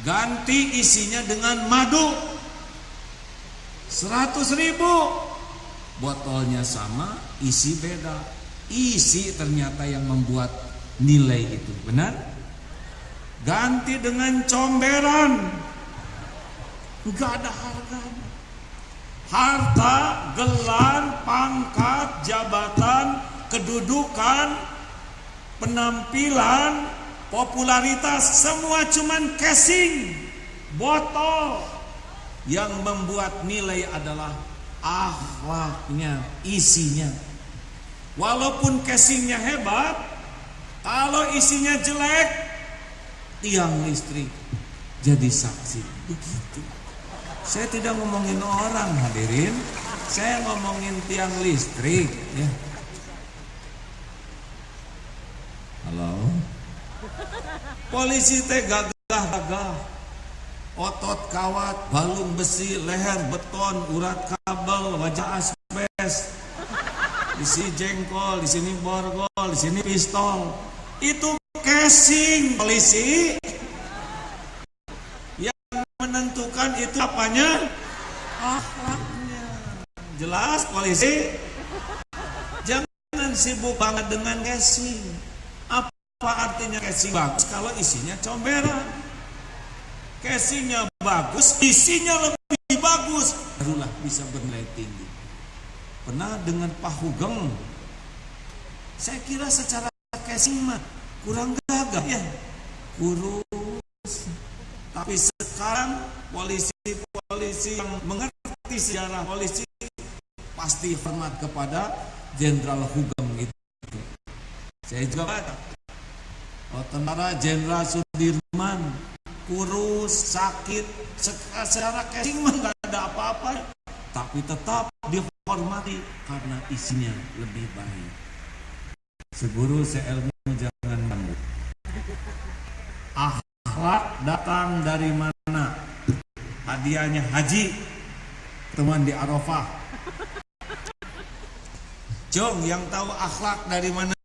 ganti isinya dengan madu 100.000. Botolnya sama, isi beda. Isi ternyata yang membuat nilai itu, benar? Ganti dengan comberan, enggak ada harganya. Harta, gelar, pangkat, jabatan, kedudukan, penampilan, popularitas, semua cuman casing, botol. Yang membuat nilai adalah akhlaknya, isinya. Walaupun casingnya hebat, kalau isinya jelek, tiang listrik jadi saksi. Begitu. Saya tidak ngomongin orang, hadirin. Saya ngomongin tiang listrik, ya. Halo. Polisi teh gagah-gagah, otot kawat, balung besi, leher beton, urat kabel, wajah asbes, di sini jengkol, di sini borgol, di sini pistol. Itu casing polisi. Yang menentukan itu apanya? Akhlaknya. Jelas polisi? Jangan sibuk banget dengan casing. Apa artinya casing bagus kalau isinya comberan? Casingnya bagus, isinya lebih bagus, barulah bisa bernilai tinggi. Pernah dengan Pak Hugeng? Saya kira secara casing mah kurang gagah ya, kurus. Tapi sekarang polisi-polisi yang mengerti sejarah polisi pasti hormat kepada Jenderal Hugeng itu. Saya juga baca, tentara Jenderal Sudirman kurus, sakit, secara casing mah nggak ada apa-apa, tapi tetap dihormati karena isinya lebih baik. Seguru seilmu jangan malu. Akhlak datang dari mana? Hadiahnya haji, teman di Arafah. Jong, yang tahu akhlak dari mana?